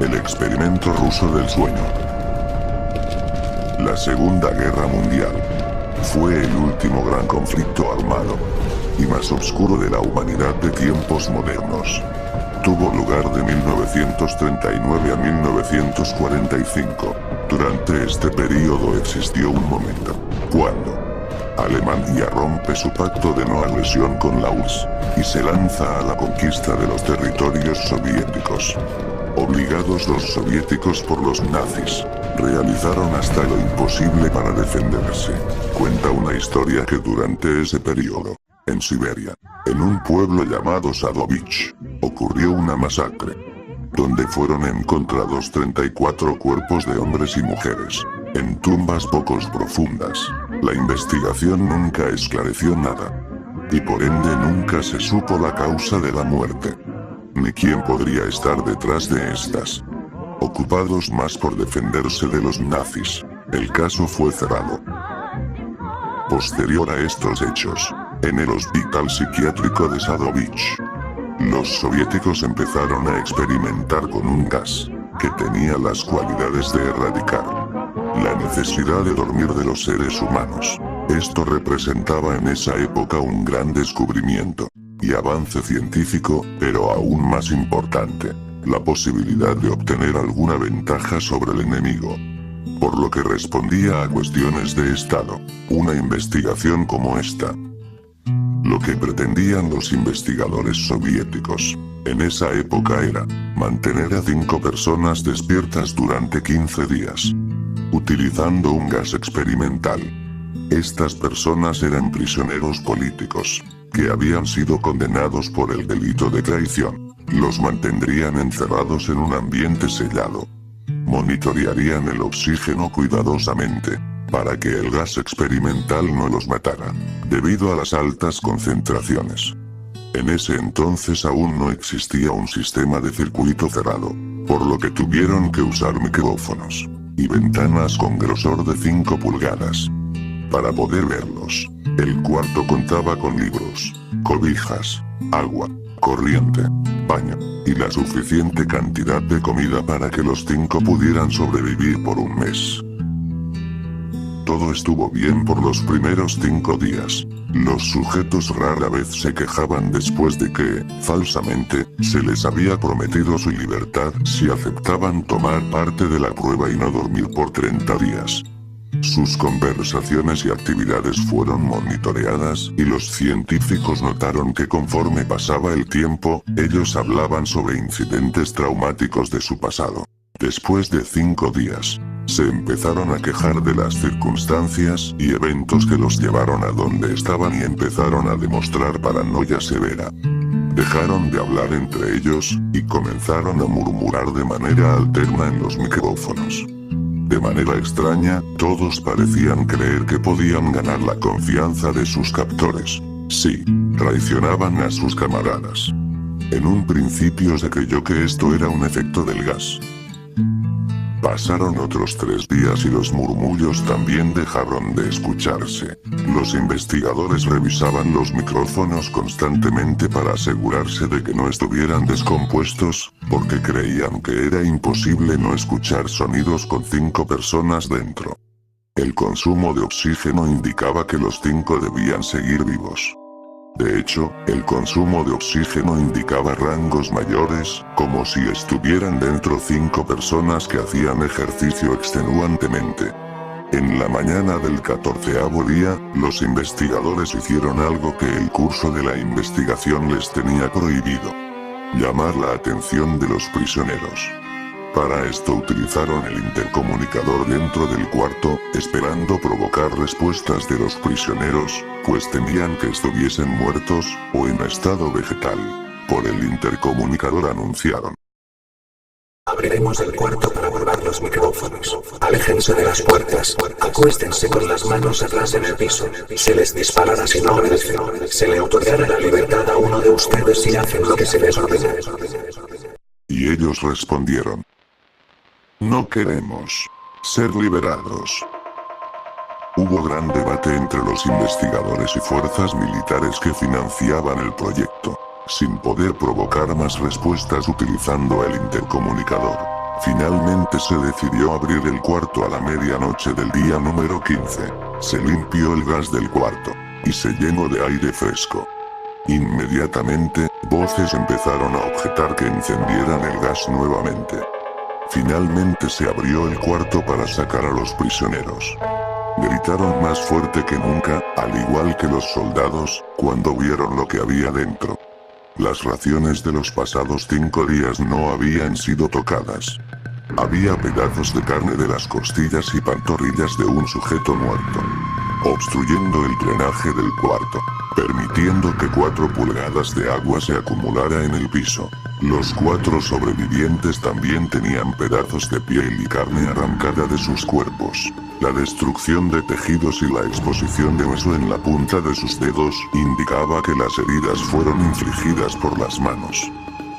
El experimento ruso del sueño. La Segunda Guerra Mundial fue el último gran conflicto armado y más oscuro de la humanidad de tiempos modernos. Tuvo lugar de 1939 a 1945. Durante este periodo existió un momento cuando Alemania rompe su pacto de no agresión con la URSS y se lanza a la conquista de los territorios soviéticos. Obligados los soviéticos por los nazis, realizaron hasta lo imposible para defenderse. Cuenta una historia que durante ese periodo, en Siberia, en un pueblo llamado Sadovich, ocurrió una masacre, donde fueron encontrados 34 cuerpos de hombres y mujeres, en tumbas poco profundas. La investigación nunca esclareció nada, y por ende nunca se supo la causa de la muerte, ni quién podría estar detrás de estas. Ocupados más por defenderse de los nazis, el caso fue cerrado. Posterior a estos hechos, en el hospital psiquiátrico de Sadovich, los soviéticos empezaron a experimentar con un gas que tenía las cualidades de erradicar la necesidad de dormir de los seres humanos. Esto representaba en esa época un gran descubrimiento y avance científico, pero aún más importante, la posibilidad de obtener alguna ventaja sobre el enemigo. Por lo que respondía a cuestiones de Estado, una investigación como esta. Lo que pretendían los investigadores soviéticos en esa época era mantener a 5 personas despiertas durante 15 días, utilizando un gas experimental. Estas personas eran prisioneros políticos, que habían sido condenados por el delito de traición. Los mantendrían encerrados en un ambiente sellado. Monitorearían el oxígeno cuidadosamente, para que el gas experimental no los matara, debido a las altas concentraciones. En ese entonces aún no existía un sistema de circuito cerrado, por lo que tuvieron que usar micrófonos y ventanas con grosor de 5 pulgadas para poder verlos. El cuarto contaba con libros, cobijas, agua, corriente, baño, y la suficiente cantidad de comida para que los 5 pudieran sobrevivir por un mes. Todo estuvo bien por los primeros 5 días. Los sujetos rara vez se quejaban después de que, falsamente, se les había prometido su libertad si aceptaban tomar parte de la prueba y no dormir por 30 días. Sus conversaciones y actividades fueron monitoreadas y los científicos notaron que conforme pasaba el tiempo, ellos hablaban sobre incidentes traumáticos de su pasado. Después de 5 días, se empezaron a quejar de las circunstancias y eventos que los llevaron a donde estaban y empezaron a demostrar paranoia severa. Dejaron de hablar entre ellos y comenzaron a murmurar de manera alterna en los micrófonos. De manera extraña, todos parecían creer que podían ganar la confianza de sus captores. Sí, traicionaban a sus camaradas. En un principio se creyó que esto era un efecto del gas. Pasaron otros 3 días y los murmullos también dejaron de escucharse. Los investigadores revisaban los micrófonos constantemente para asegurarse de que no estuvieran descompuestos, porque creían que era imposible no escuchar sonidos con 5 personas dentro. El consumo de oxígeno indicaba que los 5 debían seguir vivos. De hecho, el consumo de oxígeno indicaba rangos mayores, como si estuvieran dentro 5 personas que hacían ejercicio extenuantemente. En la mañana del 14º día, los investigadores hicieron algo que el curso de la investigación les tenía prohibido: llamar la atención de los prisioneros. Para esto utilizaron el intercomunicador dentro del cuarto, esperando provocar respuestas de los prisioneros, pues temían que estuviesen muertos, o en estado vegetal. Por el intercomunicador anunciaron: abriremos el cuarto para probar los micrófonos. Aléjense de las puertas. Acuéstense con las manos atrás en el piso. Se les disparará si no obedecen. Se le otorgará la libertad a uno de ustedes si hacen lo que se les ordena. Y ellos respondieron: no queremos ser liberados. Hubo gran debate entre los investigadores y fuerzas militares que financiaban el proyecto, sin poder provocar más respuestas utilizando el intercomunicador. Finalmente se decidió abrir el cuarto a la medianoche del día número 15. Se limpió el gas del cuarto y se llenó de aire fresco. Inmediatamente, voces empezaron a objetar que encendieran el gas nuevamente. Finalmente se abrió el cuarto para sacar a los prisioneros. Gritaron más fuerte que nunca, al igual que los soldados, cuando vieron lo que había dentro. Las raciones de los pasados 5 días no habían sido tocadas. Había pedazos de carne de las costillas y pantorrillas de un sujeto muerto, obstruyendo el drenaje del cuarto, permitiendo que 4 pulgadas de agua se acumulara en el piso. Los 4 sobrevivientes también tenían pedazos de piel y carne arrancada de sus cuerpos. La destrucción de tejidos y la exposición de hueso en la punta de sus dedos indicaba que las heridas fueron infligidas por las manos,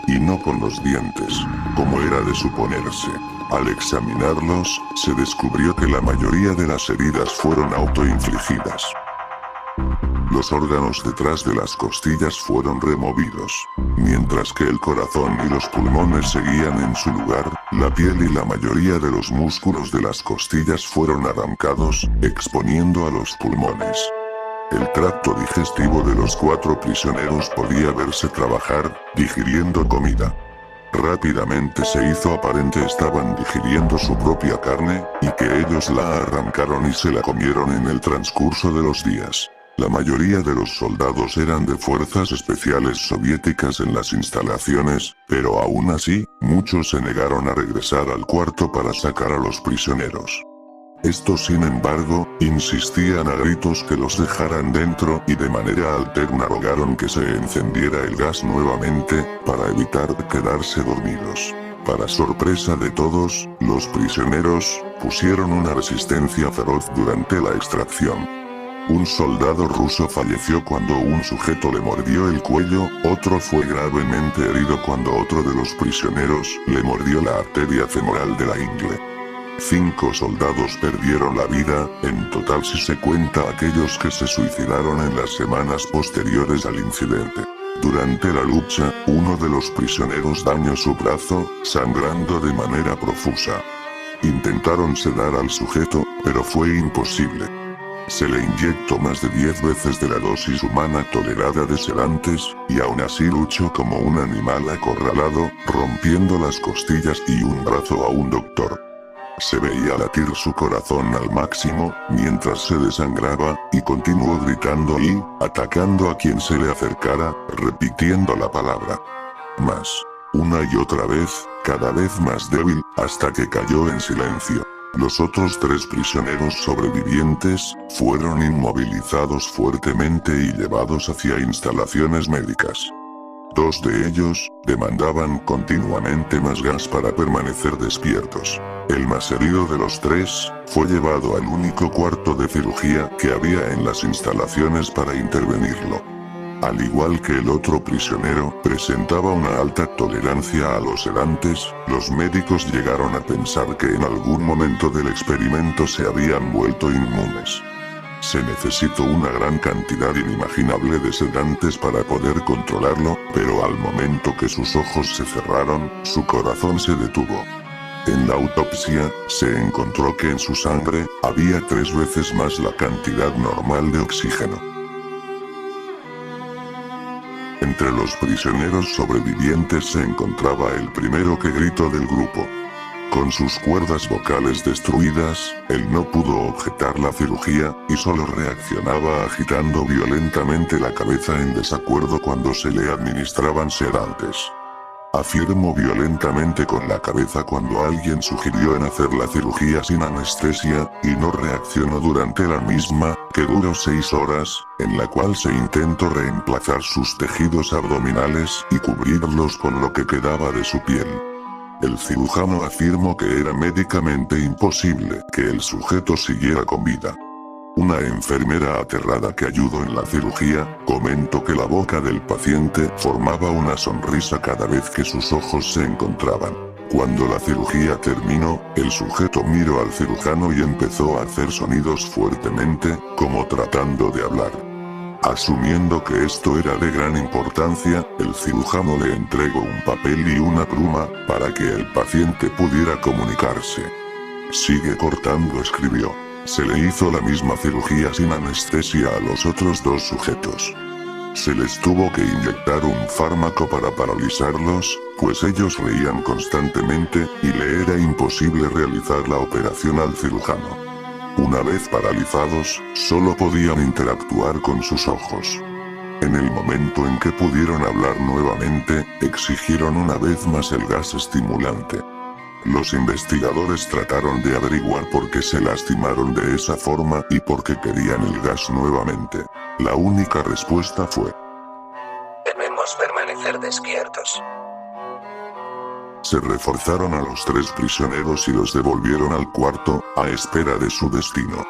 y no con los dientes, como era de suponerse. Al examinarlos, se descubrió que la mayoría de las heridas fueron autoinfligidas. Los órganos detrás de las costillas fueron removidos, mientras que el corazón y los pulmones seguían en su lugar. La piel y la mayoría de los músculos de las costillas fueron arrancados, exponiendo a los pulmones. El tracto digestivo de los 4 prisioneros podía verse trabajar, digiriendo comida. Rápidamente se hizo aparente estaban digiriendo su propia carne, y que ellos la arrancaron y se la comieron en el transcurso de los días. La mayoría de los soldados eran de fuerzas especiales soviéticas en las instalaciones, pero aún así, muchos se negaron a regresar al cuarto para sacar a los prisioneros. Estos, sin embargo, insistían a gritos que los dejaran dentro y de manera alterna rogaron que se encendiera el gas nuevamente, para evitar quedarse dormidos. Para sorpresa de todos, los prisioneros pusieron una resistencia feroz durante la extracción. Un soldado ruso falleció cuando un sujeto le mordió el cuello, otro fue gravemente herido cuando otro de los prisioneros le mordió la arteria femoral de la ingle. 5 soldados perdieron la vida, en total si se cuenta aquellos que se suicidaron en las semanas posteriores al incidente. Durante la lucha, uno de los prisioneros dañó su brazo, sangrando de manera profusa. Intentaron sedar al sujeto, pero fue imposible. Se le inyectó más de 10 veces de la dosis humana tolerada de sedantes, y aún así luchó como un animal acorralado, rompiendo las costillas y un brazo a un doctor. Se veía latir su corazón al máximo, mientras se desangraba, y continuó gritando y atacando a quien se le acercara, repitiendo la palabra más, una y otra vez, cada vez más débil, hasta que cayó en silencio. Los otros 3 prisioneros sobrevivientes fueron inmovilizados fuertemente y llevados hacia instalaciones médicas. 2 de ellos demandaban continuamente más gas para permanecer despiertos. El más herido de los 3 fue llevado al único cuarto de cirugía que había en las instalaciones para intervenirlo. Al igual que el otro prisionero, presentaba una alta tolerancia a los sedantes. Los médicos llegaron a pensar que en algún momento del experimento se habían vuelto inmunes. Se necesitó una gran cantidad inimaginable de sedantes para poder controlarlo, pero al momento que sus ojos se cerraron, su corazón se detuvo. En la autopsia, se encontró que en su sangre había 3 veces más la cantidad normal de oxígeno. Entre los prisioneros sobrevivientes se encontraba el primero que gritó del grupo. Con sus cuerdas vocales destruidas, él no pudo objetar la cirugía, y solo reaccionaba agitando violentamente la cabeza en desacuerdo cuando se le administraban sedantes. Afirmó violentamente con la cabeza cuando alguien sugirió en hacer la cirugía sin anestesia, y no reaccionó durante la misma, que duró 6 horas, en la cual se intentó reemplazar sus tejidos abdominales y cubrirlos con lo que quedaba de su piel. El cirujano afirmó que era médicamente imposible que el sujeto siguiera con vida. Una enfermera aterrada que ayudó en la cirugía, comentó que la boca del paciente formaba una sonrisa cada vez que sus ojos se encontraban. Cuando la cirugía terminó, el sujeto miró al cirujano y empezó a hacer sonidos fuertemente, como tratando de hablar. Asumiendo que esto era de gran importancia, el cirujano le entregó un papel y una pluma, para que el paciente pudiera comunicarse. Sigue cortando, escribió. Se le hizo la misma cirugía sin anestesia a los otros dos sujetos. Se les tuvo que inyectar un fármaco para paralizarlos, pues ellos reían constantemente, y le era imposible realizar la operación al cirujano. Una vez paralizados, solo podían interactuar con sus ojos. En el momento en que pudieron hablar nuevamente, exigieron una vez más el gas estimulante. Los investigadores trataron de averiguar por qué se lastimaron de esa forma y por qué querían el gas nuevamente. La única respuesta fue: debemos permanecer despiertos. Se reforzaron a los 3 prisioneros y los devolvieron al cuarto, a espera de su destino.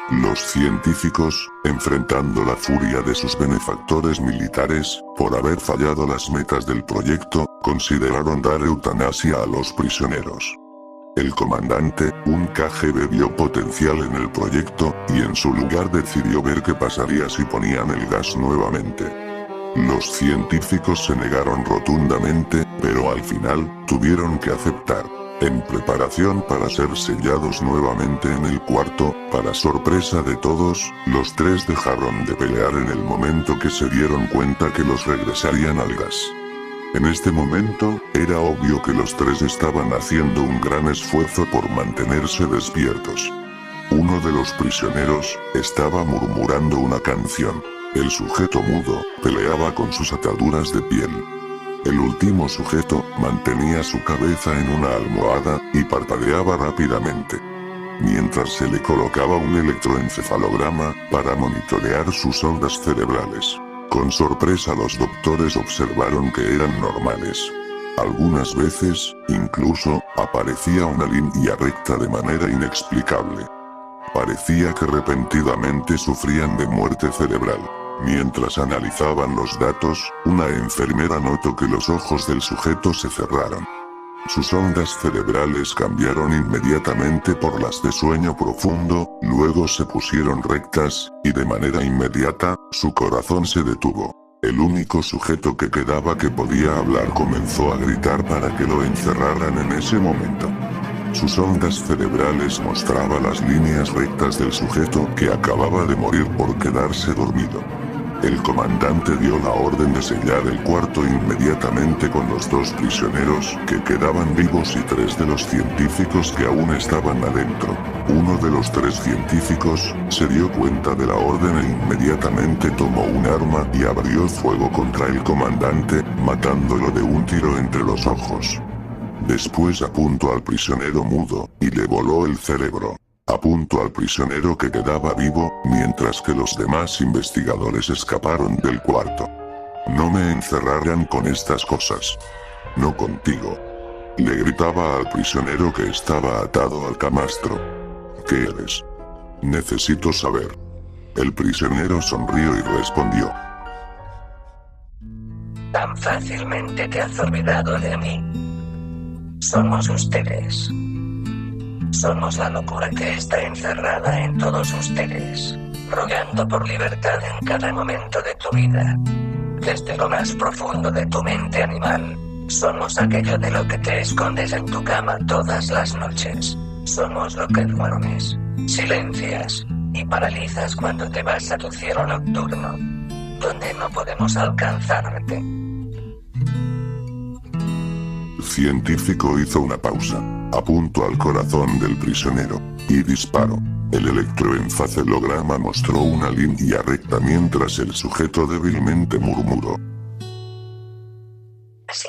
Los científicos, enfrentando la furia de sus benefactores militares, por haber fallado las metas del proyecto, consideraron dar eutanasia a los prisioneros. El comandante, un KGB, vio potencial en el proyecto, y en su lugar decidió ver qué pasaría si ponían el gas nuevamente. Los científicos se negaron rotundamente, pero al final, tuvieron que aceptar. En preparación para ser sellados nuevamente en el cuarto, para sorpresa de todos, los 3 dejaron de pelear en el momento que se dieron cuenta que los regresarían al gas. En este momento, era obvio que los 3 estaban haciendo un gran esfuerzo por mantenerse despiertos. Uno de los prisioneros, estaba murmurando una canción. El sujeto mudo, peleaba con sus ataduras de piel. El último sujeto, mantenía su cabeza en una almohada, y parpadeaba rápidamente. Mientras se le colocaba un electroencefalograma, para monitorear sus ondas cerebrales. Con sorpresa los doctores observaron que eran normales. Algunas veces, incluso, aparecía una línea recta de manera inexplicable. Parecía que repentinamente sufrían de muerte cerebral. Mientras analizaban los datos, una enfermera notó que los ojos del sujeto se cerraron. Sus ondas cerebrales cambiaron inmediatamente por las de sueño profundo, luego se pusieron rectas, y de manera inmediata, su corazón se detuvo. El único sujeto que quedaba que podía hablar comenzó a gritar para que lo encerraran en ese momento. Sus ondas cerebrales mostraban las líneas rectas del sujeto que acababa de morir por quedarse dormido. El comandante dio la orden de sellar el cuarto inmediatamente con los 2 prisioneros que quedaban vivos y 3 de los científicos que aún estaban adentro. Uno de los 3 científicos, se dio cuenta de la orden e inmediatamente tomó un arma y abrió fuego contra el comandante, matándolo de un tiro entre los ojos. Después apuntó al prisionero mudo, y le voló el cerebro. Apuntó al prisionero que quedaba vivo, mientras que los demás investigadores escaparon del cuarto. No me encerrarán con estas cosas. No contigo. Le gritaba al prisionero que estaba atado al camastro. ¿Qué eres? Necesito saber. El prisionero sonrió y respondió. Tan fácilmente te has olvidado de mí. Somos ustedes. Somos la locura que está encerrada en todos ustedes, rogando por libertad en cada momento de tu vida. Desde lo más profundo de tu mente animal, somos aquello de lo que te escondes en tu cama todas las noches. Somos lo que duermes, silencias y paralizas cuando te vas a tu cielo nocturno, donde no podemos alcanzarte. El científico hizo una pausa, apuntó al corazón del prisionero, y disparó. El electroencefalograma mostró una línea recta mientras el sujeto débilmente murmuró. Sí.